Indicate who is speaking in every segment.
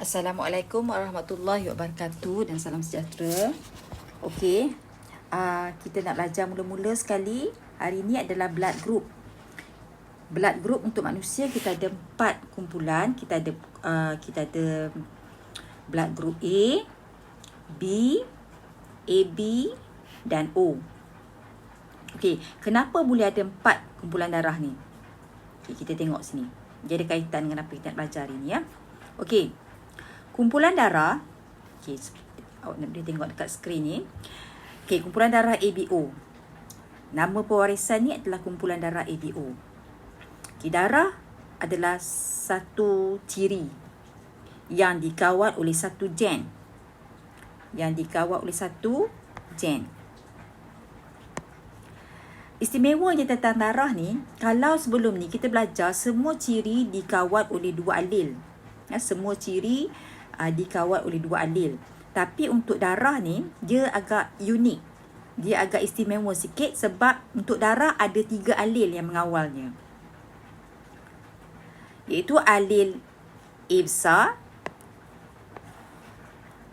Speaker 1: Assalamualaikum warahmatullahi wabarakatuh dan salam sejahtera. Okey, kita nak belajar mula-mula sekali. Hari ini adalah blood group. Blood group untuk manusia kita ada 4 kumpulan. Kita ada blood group A, B, AB dan O. Okey, kenapa boleh ada 4 kumpulan darah ni? Okay, kita tengok sini. Dia ada kaitan dengan apa kita nak belajar hari ni ya. Okey. Kumpulan darah, okay, awak nak boleh tengok dekat skrin ni. Okay, kumpulan darah ABO. Nama pewarisan ni adalah kumpulan darah ABO. Okay, darah adalah satu ciri yang dikawal oleh satu gen. Istimewanya tentang darah ni, kalau sebelum ni kita belajar semua ciri dikawal oleh 2 alel. Semua ciri dikawal oleh 2 alel. Tapi untuk darah ni, dia agak unik. Dia agak istimewa sikit sebab untuk darah ada 3 alel yang mengawalnya. Iaitu alel A besar,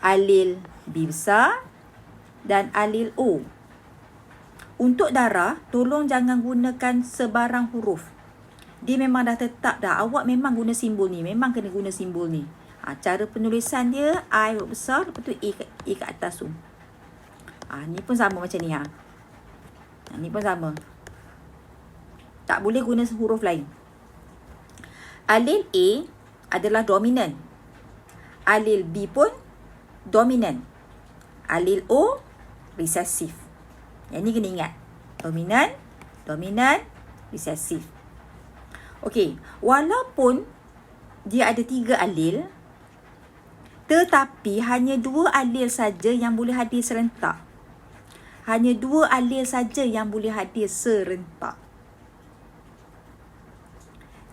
Speaker 1: alel B besar dan alel O. Untuk darah, tolong jangan gunakan sebarang huruf. Dia memang dah tetap dah. Awak memang guna simbol ni. Memang kena guna simbol ni. Cara penulisan dia, I besar, lepas tu A kat atas tu. Ni pun sama macam ni. Ni pun sama. Tak boleh guna huruf lain. Alel A adalah dominan. Alel B pun dominan. Alel O, resesif. Yang ni kena ingat. Dominan, resesif. Okey, walaupun dia ada 3 alel, tetapi hanya 2 alel saja yang boleh hadir serentak. Hanya 2 alel saja yang boleh hadir serentak.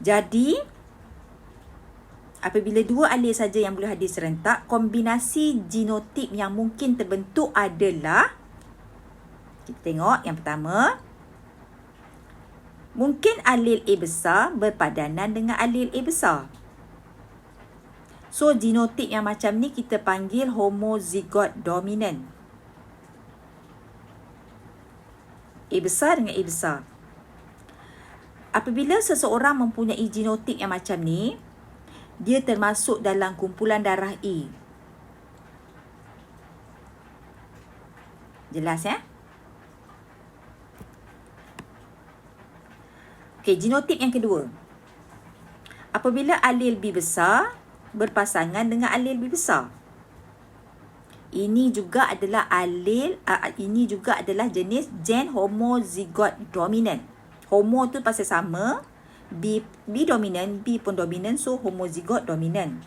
Speaker 1: Jadi, apabila 2 alel saja yang boleh hadir serentak, kombinasi genotip yang mungkin terbentuk adalah, kita tengok yang pertama, mungkin alel A besar berpadanan dengan alel A besar. So, genotip yang macam ni kita panggil homozigot dominant. A besar dengan A besar. Apabila seseorang mempunyai genotip yang macam ni, dia termasuk dalam kumpulan darah A. Jelas ya? Okey, genotip yang kedua. Apabila alel B besar berpasangan dengan alel B besar. Ini juga adalah jenis gen homozigot dominant. Homo tu pasal sama, B dominan, B pun dominan, so homozigot dominant.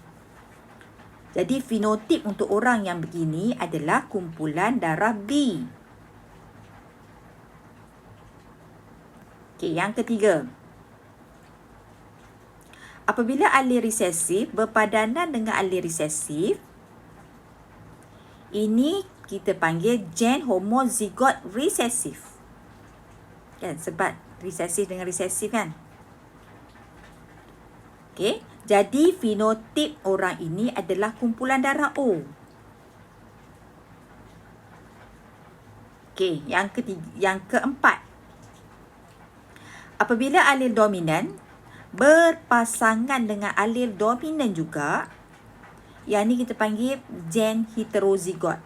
Speaker 1: Jadi fenotip untuk orang yang begini adalah kumpulan darah B. Okey, yang ketiga. Apabila alel resesif berpadanan dengan alel resesif, ini kita panggil gen homozigot resesif. Kan, sebab resesif dengan resesif kan. Okey, jadi fenotip orang ini adalah kumpulan darah O. Okey, yang keempat. Apabila alel dominan berpasangan dengan alel dominan juga, yang ni kita panggil gen heterozigot.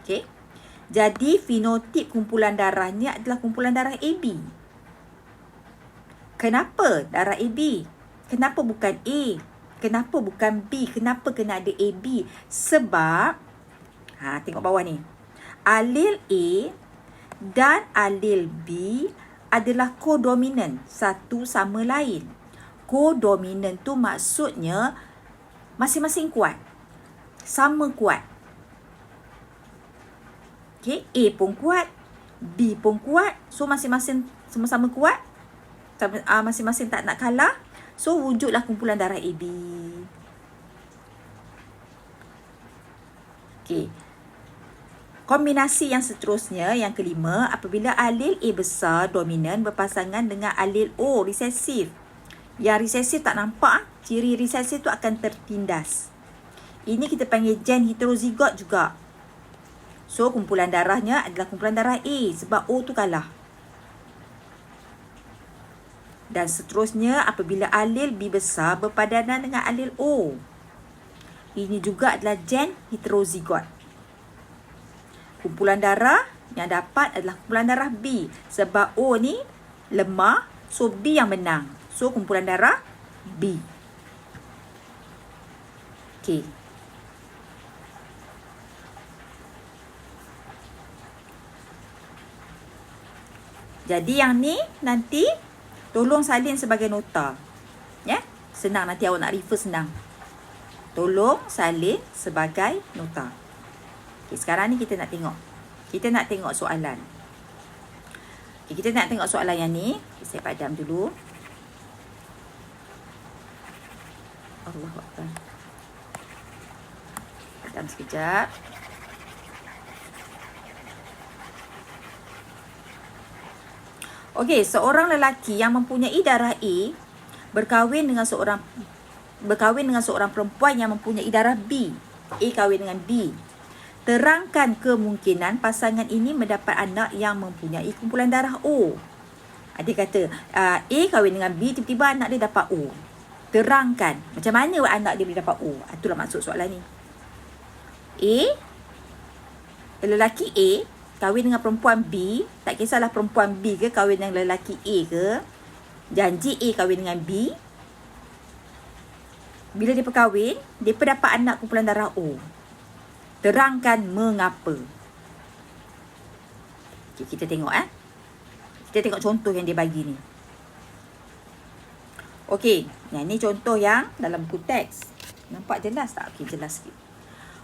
Speaker 1: Okey. Jadi fenotip kumpulan darahnya adalah kumpulan darah AB. Kenapa darah AB? Kenapa bukan A? Kenapa bukan B? Kenapa kena ada AB? Sebab tengok bawah ni. Alel A dan alel B adalah kodominan satu sama lain. Kodominan tu maksudnya masing-masing kuat. Sama kuat. Okay, A pun kuat, B pun kuat. So masing-masing sama-sama kuat. Masing-masing tak nak kalah. So wujudlah kumpulan darah AB. Okay. Kombinasi yang seterusnya, yang kelima, apabila alel A besar dominan berpasangan dengan alel O resesif. Yang resesif tak nampak, ciri resesif tu akan tertindas. Ini kita panggil gen heterozigot juga. So, kumpulan darahnya adalah kumpulan darah A sebab O tu kalah. Dan seterusnya apabila alel B besar berpadanan dengan alel O. Ini juga adalah gen heterozigot. Kumpulan darah yang dapat adalah kumpulan darah B. Sebab O ni lemah, so B yang menang. So, kumpulan darah B. Okey. Jadi yang ni nanti tolong salin sebagai nota. Ya? Senang, nanti awak nak refer senang. Tolong salin sebagai nota. Okay, sekarang ni kita nak tengok. Kita nak tengok soalan. Okay, kita nak tengok soalan yang ni. Okay, saya padam dulu. Allahuakbar. Padam sekejap. Okey, seorang lelaki yang mempunyai darah A berkahwin dengan seorang perempuan yang mempunyai darah B. A kahwin dengan B. Terangkan kemungkinan pasangan ini mendapat anak yang mempunyai kumpulan darah O. Dia kata A kahwin dengan B, tiba-tiba anak dia dapat O. Terangkan macam mana anak dia boleh dapat O. Itulah maksud soalan ni. Lelaki A kahwin dengan perempuan B, tak kisahlah perempuan B ke kahwin dengan lelaki A ke, janji A kahwin dengan B. Bila dia berkahwin, dia dapat anak kumpulan darah O. Terangkan mengapa. Okay, kita tengok Kita tengok contoh yang dia bagi ni. Okey, yang ni contoh yang dalam buku teks. Nampak jelas tak? Okey, jelas sikit.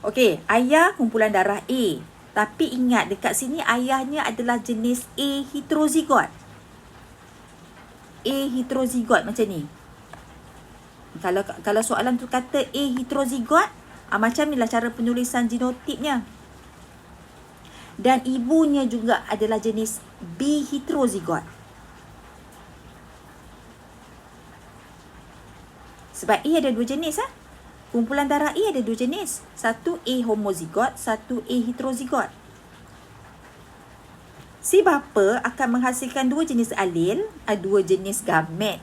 Speaker 1: Okey, ayah kumpulan darah A. Tapi ingat dekat sini ayahnya adalah jenis A heterozigot. A heterozigot macam ni. Kalau soalan tu kata A heterozigot, macam inilah cara penulisan genotipnya. Dan ibunya juga adalah jenis B heterozigot. Sebab A ada dua jenis Kumpulan darah A ada dua jenis. Satu A homozigot, satu A heterozigot. Si bapa akan menghasilkan dua jenis alel, dua jenis gamet.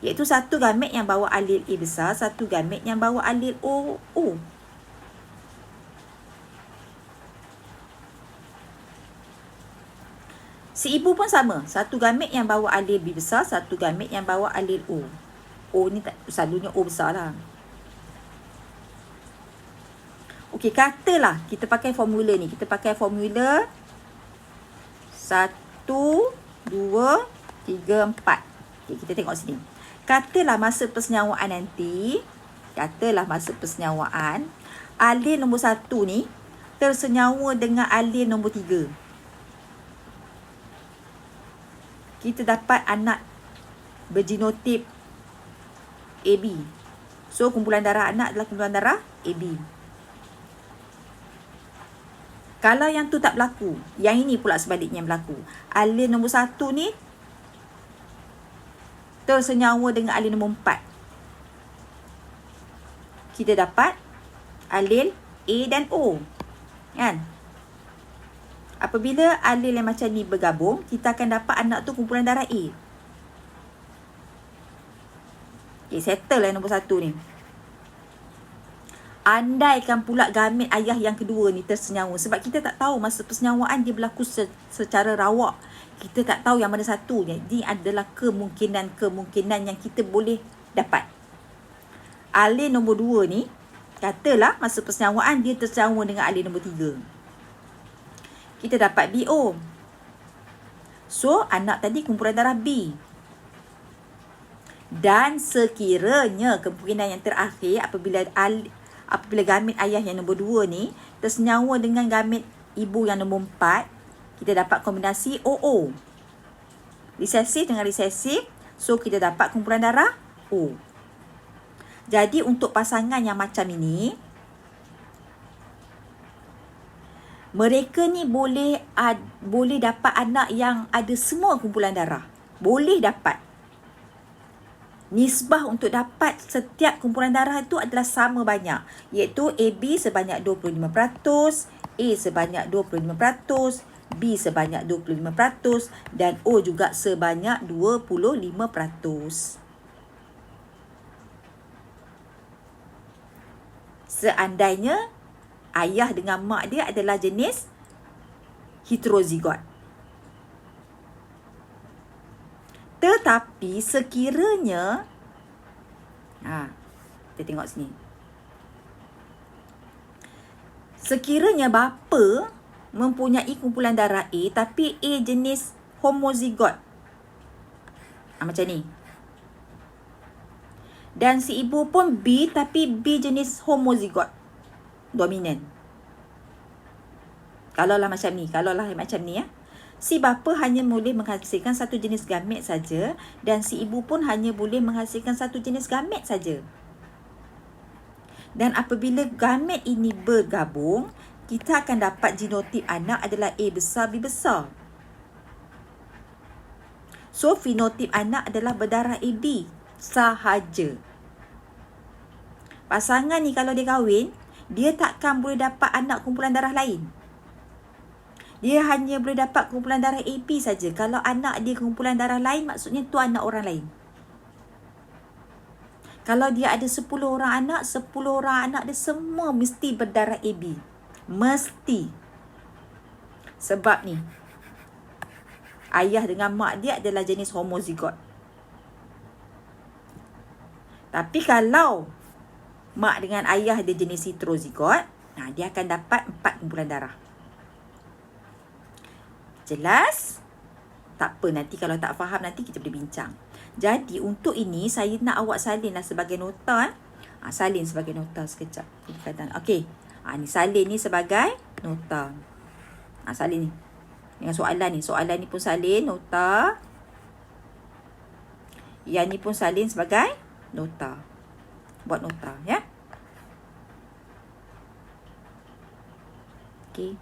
Speaker 1: Iaitu satu gamet yang bawa alel A besar, satu gamet yang bawa alel O. Si ibu pun sama. Satu gamet yang bawa alel B besar, satu gamet yang bawa alel O. O ni tak, selalunya O besar lah. Okey, katalah kita pakai formula ni. Kita pakai formula 1, 2, 3, 4. Okey, kita tengok sini. Katalah masa persenyawaan nanti, alel nombor 1 ni tersenyawa dengan alel nombor 3. Kita dapat anak bergenotip AB. So, kumpulan darah anak adalah kumpulan darah AB. Kalau yang tu tak berlaku, yang ini pula sebaliknya yang berlaku. Alel nombor 1 ni tersenyawa dengan alel nombor 4. Kita dapat alel A dan O. Kan? Apabila alel yang macam ni bergabung, kita akan dapat anak tu kumpulan darah A. Okay, settle lah nombor 1 ni. Andaikan pula gamet ayah yang kedua ni tersenyawa. Sebab kita tak tahu masa persenyawaan dia berlaku secara rawak. Kita tak tahu yang mana satu. Jadi adalah kemungkinan yang kita boleh dapat. Alel nombor 2 ni, katalah masa persenyawaan dia tersenyawa dengan alel nombor 3. Kita dapat BO. So, anak tadi kumpulan darah B. Dan sekiranya kemungkinan yang terakhir apabila gamet ayah yang nombor 2 ni tersenyawa dengan gamet ibu yang nombor 4, kita dapat kombinasi OO. Resesif dengan resesif, so kita dapat kumpulan darah O. Jadi untuk pasangan yang macam ini, mereka ni boleh dapat anak yang ada semua kumpulan darah. Boleh dapat. nisbah untuk dapat setiap kumpulan darah itu adalah sama banyak, iaitu AB sebanyak 25%, A sebanyak 25%, B sebanyak 25% dan O juga sebanyak 25%. Seandainya ayah dengan mak dia adalah jenis heterozigot. Tetapi sekiranya kita tengok sini. Sekiranya bapa mempunyai kumpulan darah A tapi A jenis homozigot. Macam ni. Dan si ibu pun B tapi B jenis homozigot. Dominan. Kalaulah macam ni ya. Si bapa hanya boleh menghasilkan satu jenis gamet saja dan si ibu pun hanya boleh menghasilkan satu jenis gamet saja. Dan apabila gamet ini bergabung, kita akan dapat genotip anak adalah A besar, B besar. So, fenotip anak adalah berdarah AB sahaja. Pasangan ni kalau dia kahwin, dia takkan boleh dapat anak kumpulan darah lain. Dia hanya boleh dapat kumpulan darah AB saja. Kalau anak dia kumpulan darah lain, maksudnya tu anak orang lain. Kalau dia ada 10 orang anak, 10 orang anak dia semua mesti berdarah AB. Mesti. Sebab ni, ayah dengan mak dia adalah jenis homozigot. Tapi kalau mak dengan ayah dia jenis heterozigot, dia akan dapat 4 kumpulan darah. Jelas? Tak apa, nanti kalau tak faham nanti kita boleh bincang. Jadi untuk ini saya nak awak salinlah sebagai nota. Salin sebagai nota sekejap. Okey. Ni salin ni sebagai nota. Salin ni. Dengan soalan ni. Soalan ni pun salin nota. Yang ni pun salin sebagai nota. Buat nota ya. Okey.